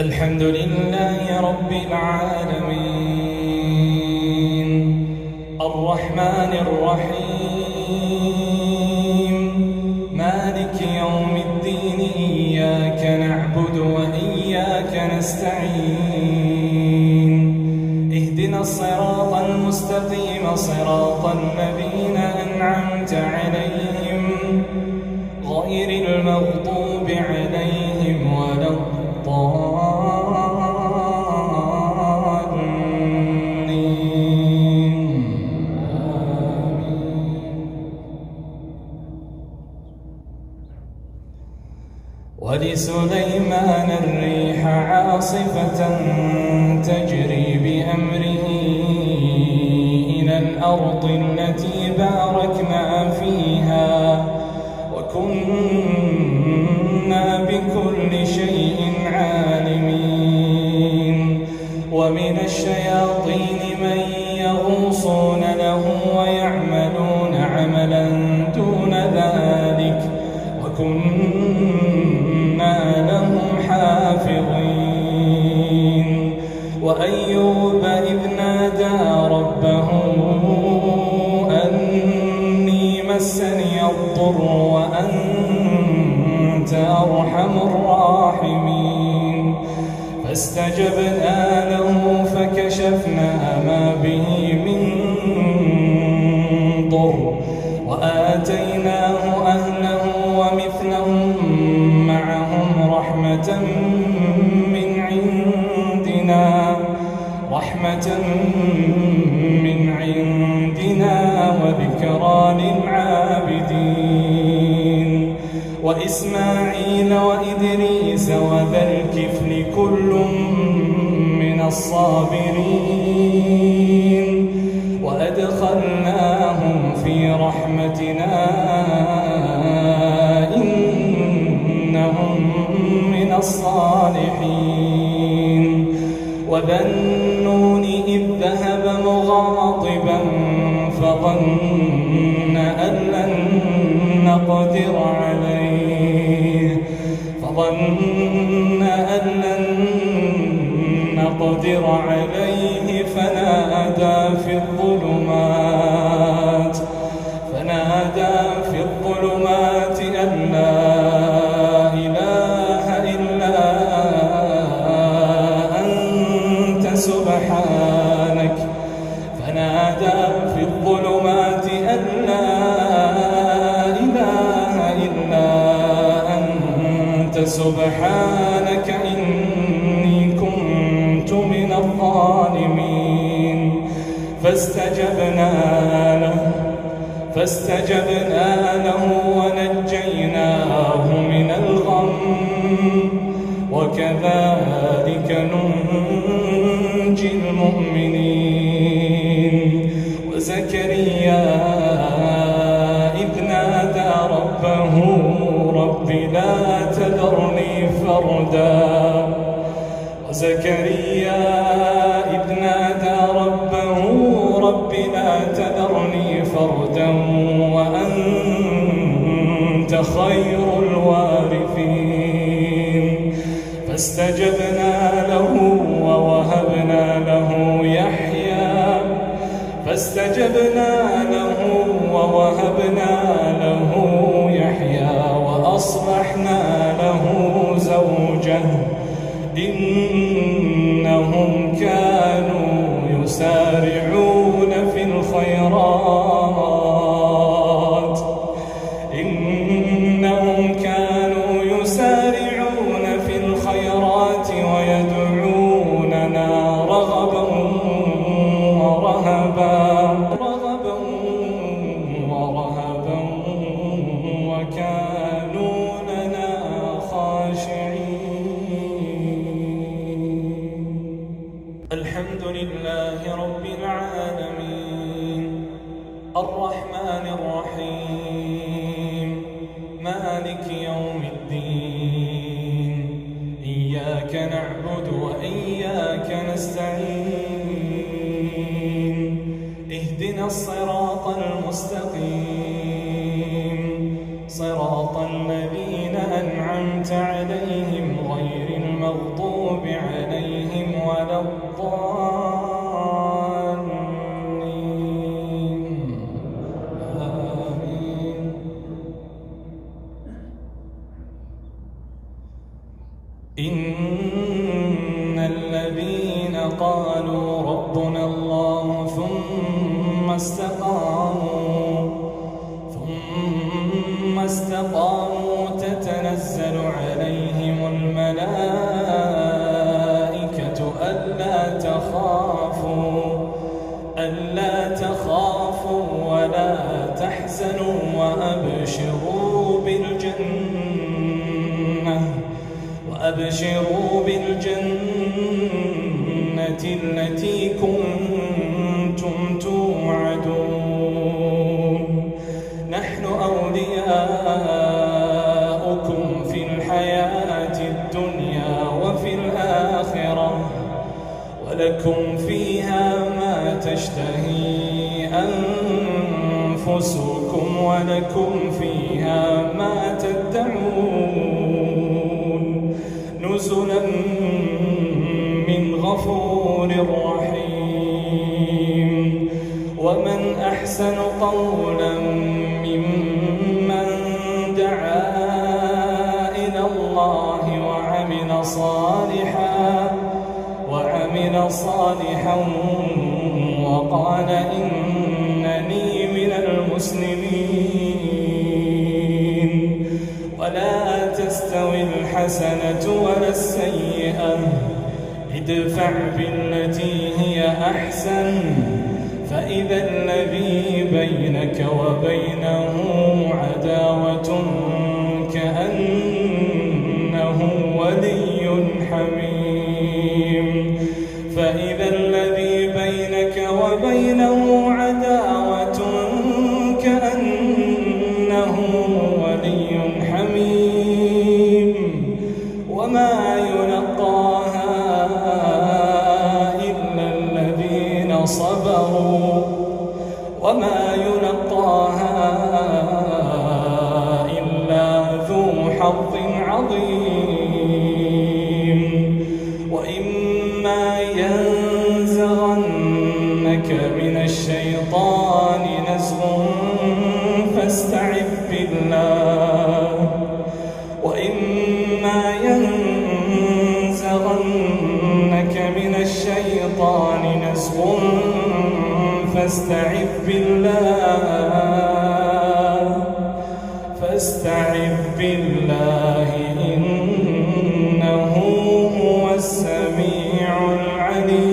الحمد لله رب العالمين الرحمن الرحيم مالك يوم الدين إياك نعبد وإياك نستعين اهدنا الصراط المستقيم صراط الذين أنعمت عليهم غير المغضوب عليهم ولا الضالين ولسليمان الريح عاصفة تجري بأمره إلى الأرض التي باركنا فيها وكنا بكل شيء عالمين ومن الشياطين من يغوصون له ويعملون عملا دون ذلك وكنا لهم حافظين وأيوب إذ نادى ربه أني مسني الضر وأنت أرحم الراحمين فاستجبنا له فكشفنا ما به من ضر وآتيناه أهله ومثلهم معهم رحمة من عندنا وذكرى للعابدين وإسماعيل وإدريس وذا الكفل كل من الصابرين وأدخلناهم في رحمتنا إنهم من الصالحين وذا النون إذ ذهب مغاضبا فظن أن لن نقدر عليه فنادى في الظلمات أن لا إله إلا أنت سبحانك سبحانك إني كنت من الظالمين فاستجبنا له ونجيناه من الغم وكذلك ننجي المؤمنين وزكريا إذ نادى ربه رب لا تذرني فردا وأنت خير الوارثين فاستجبنا له ووهبنا له يحيى وأصلحنا له زوجه إنهم كانوا يسارعون في الخيرات ويدعوننا رغبا ورهبا وكانوا لنا خاشعين. الحمد لله رب العالمين الرحمن الرحيم مالك يوم الدين إياك نعبد وإياك نستعين اهدنا الصراط المستقيم صراط الذين أنعمت عليهم غير المغضوب المغضوب عليهم ولا الضالين آمين. إن الذين قالوا ربنا الله ثم استقاموا تتنزل عليهم الملائكة ألا تخافوا ولا تحزنوا وأبشروا بالجنة التي كنتم توعدون. نحن أولياؤكم في الحياة الدنيا وفي الآخرة ولكم فيها ما تشتهي أنفسكم ولكم فيها ما تدعون نزلا من غفور رحيم. ومن أحسن قولا ممن دعا إلى الله وعمل صالحا وقال إنني من المسلمين. ولا تستوي الحسنة ولا السيئة ادفع بالتي هي أحسن فإذا الذي بينك وبينه عداوة كأنه ولي حميم. فإذا الذي بينك وبينه عداوة كأنه ولي حميم. وما يلقاها إلا الذين صبروا وما يلقاها إلا ذو حظ عظيم. وإما ينزغنك من الشيطان نزغ فاستعذ بالله وإما ينزغنك من الشيطان نزغ فاستعذ بالله إنه هو السميع العليم.